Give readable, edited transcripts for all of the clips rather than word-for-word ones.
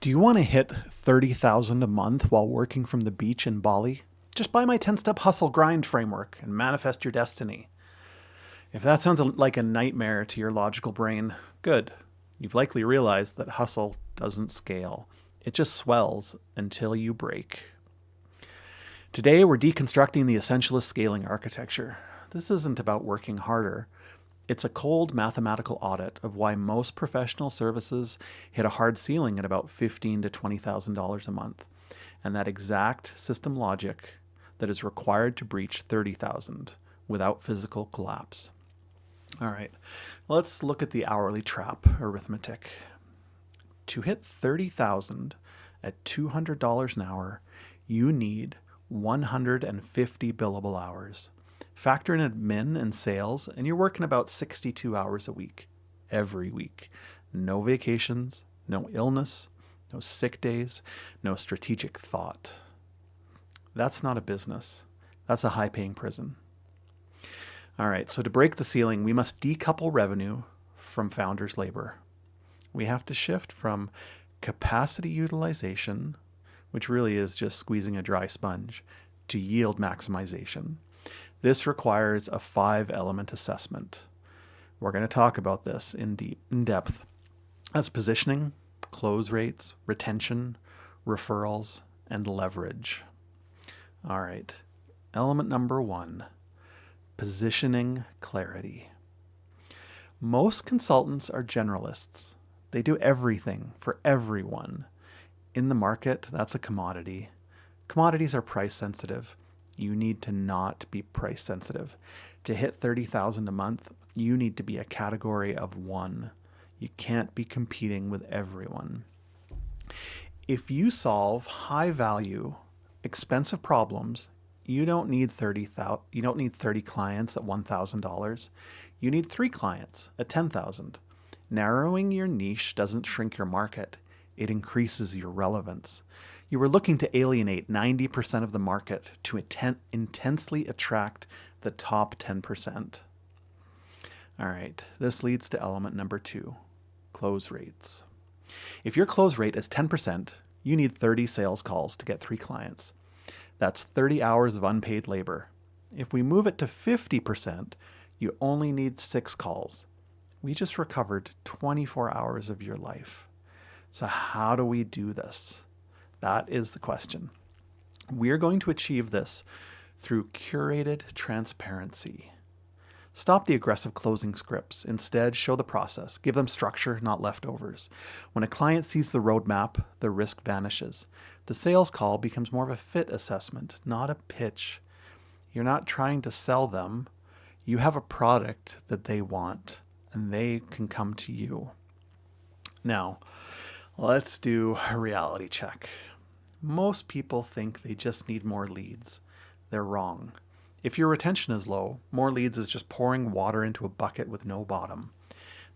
Do you want to hit 30,000 a month while working from the beach in Bali? Just buy my 10-step hustle grind framework and manifest your destiny. If that sounds like a nightmare to your logical brain, good. You've likely realized that hustle doesn't scale. It just swells until you break. Today we're deconstructing the Essentialist Scaling Architecture. This isn't about working harder. It's a cold mathematical audit of why most professional services hit a hard ceiling at about $15,000 to $20,000 a month, and that exact system logic that is required to breach 30,000 without physical collapse. All right, let's look at the hourly trap arithmetic. To hit 30,000 at $200 an hour, you need 150 billable hours. Factor in admin and sales, and you're working about 62 hours a week, every week. No vacations, no illness, no sick days, no strategic thought. That's not a business. That's a high-paying prison. All right, so to break the ceiling, we must decouple revenue from founders' labor. We have to shift from capacity utilization, which really is just squeezing a dry sponge, to yield maximization. This requires a 5-element assessment. We're going to talk about this in depth. That's positioning, close rates, retention, referrals, and leverage. All right. Element number 1, positioning clarity. Most consultants are generalists. They do everything for everyone. In the market, that's a commodity. Commodities are price sensitive. You need to not be price sensitive. To hit 30,000 a month, you need to be a category of one. You can't be competing with everyone. If you solve high value, expensive problems, you don't need 30 clients at $1,000. You need 3 clients at 10,000. Narrowing your niche doesn't shrink your market. It increases your relevance. You were looking to alienate 90% of the market to intensely attract the top 10%. All right, this leads to element number 2, close rates. If your close rate is 10%, you need 30 sales calls to get 3 clients. That's 30 hours of unpaid labor. If we move it to 50%, you only need 6 calls. We just recovered 24 hours of your life. So how do we do this? That is the question. We're going to achieve this through curated transparency. Stop the aggressive closing scripts. Instead, show the process. Give them structure, not leftovers. When a client sees the roadmap, the risk vanishes. The sales call becomes more of a fit assessment, not a pitch. You're not trying to sell them. You have a product that they want, and they can come to you. Now, let's do a reality check. Most people think they just need more leads. They're wrong. If your retention is low, more leads is just pouring water into a bucket with no bottom.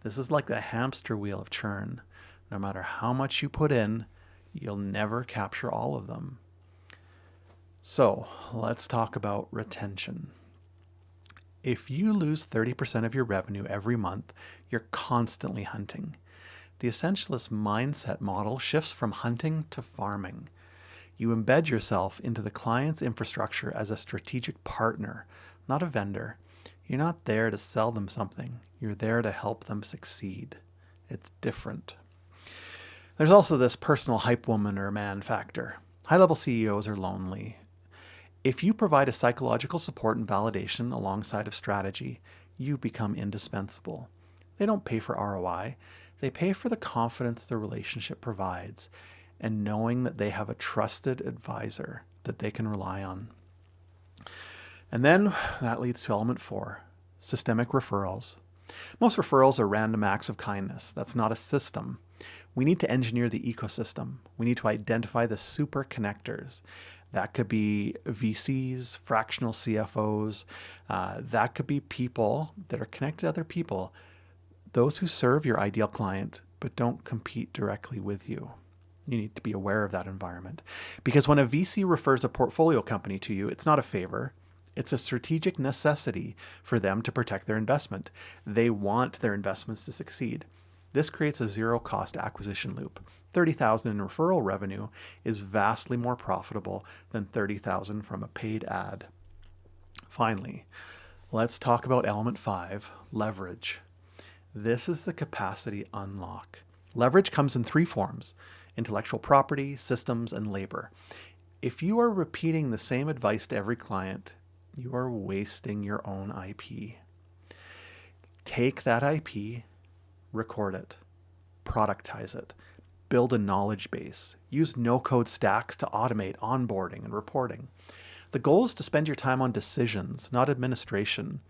This is like the hamster wheel of churn. No matter how much you put in, you'll never capture all of them. So let's talk about retention. If you lose 30% of your revenue every month, you're constantly hunting. The Essentialist mindset model shifts from hunting to farming. You embed yourself into the client's infrastructure as a strategic partner, not a vendor. You're not there to sell them something. You're there to help them succeed. It's different. There's also this personal hype woman or man factor. High-level CEOs are lonely. If you provide a psychological support and validation alongside of strategy, you become indispensable. They don't pay for ROI. They pay for the confidence the relationship provides and knowing that they have a trusted advisor that they can rely on. And then that leads to element 4, systemic referrals. Most referrals are random acts of kindness. That's not a system. We need to engineer the ecosystem. We need to identify the super connectors. That could be VCs, fractional CFOs. That could be people that are connected to other people. Those who serve your ideal client, but don't compete directly with you. You need to be aware of that environment. Because when a VC refers a portfolio company to you, it's not a favor. It's a strategic necessity for them to protect their investment. They want their investments to succeed. This creates a zero cost acquisition loop. 30,000 in referral revenue is vastly more profitable than 30,000 from a paid ad. Finally, let's talk about element 5, leverage. This is the capacity unlock. Leverage comes in 3 forms: intellectual property, systems, and labor. If you are repeating the same advice to every client, you are wasting your own IP. Take that IP, record it, productize it, build a knowledge base, use no-code stacks to automate onboarding and reporting. The goal is to spend your time on decisions, not administration.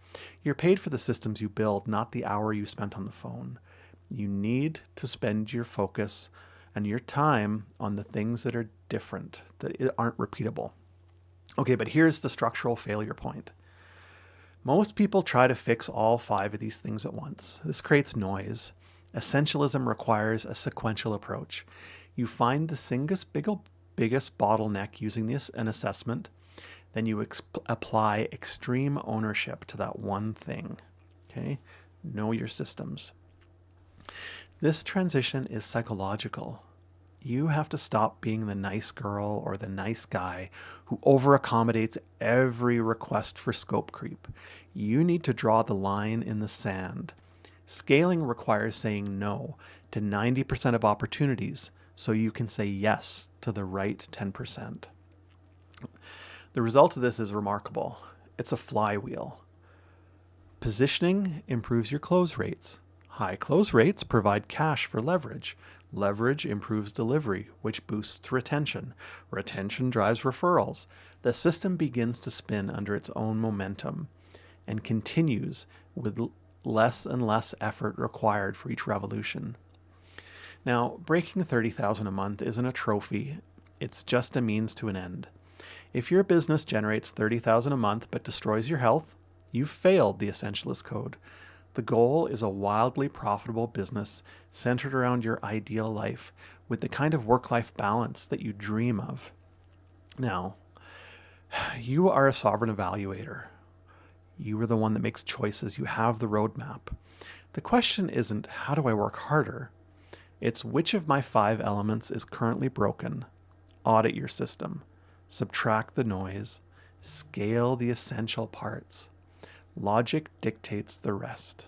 You're paid for the systems you build, not the hour you spent on the phone. You need to spend your focus and your time on the things that are different, that aren't repeatable. Okay, but here's the structural failure point. Most people try to fix all 5 of these things at once. This creates noise. Essentialism requires a sequential approach. You find the biggest bottleneck using an assessment, then you apply extreme ownership to that one thing. Okay? Know your systems. This transition is psychological. You have to stop being the nice girl or the nice guy who over-accommodates every request for scope creep. You need to draw the line in the sand. Scaling requires saying no to 90% of opportunities so you can say yes to the right 10%. The result of this is remarkable. It's a flywheel. Positioning improves your close rates. High close rates provide cash for leverage. Leverage improves delivery, which boosts retention. Retention drives referrals. The system begins to spin under its own momentum and continues with less and less effort required for each revolution. Now, breaking 30,000 a month isn't a trophy. It's just a means to an end. If your business generates 30,000 a month but destroys your health, you've failed the Essentialist Code. The goal is a wildly profitable business centered around your ideal life with the kind of work-life balance that you dream of. Now, you are a sovereign evaluator. You are the one that makes choices. You have the roadmap. The question isn't, how do I work harder? It's which of my 5 elements is currently broken. Audit your system. Subtract the noise. Scale the essential parts. Logic dictates the rest.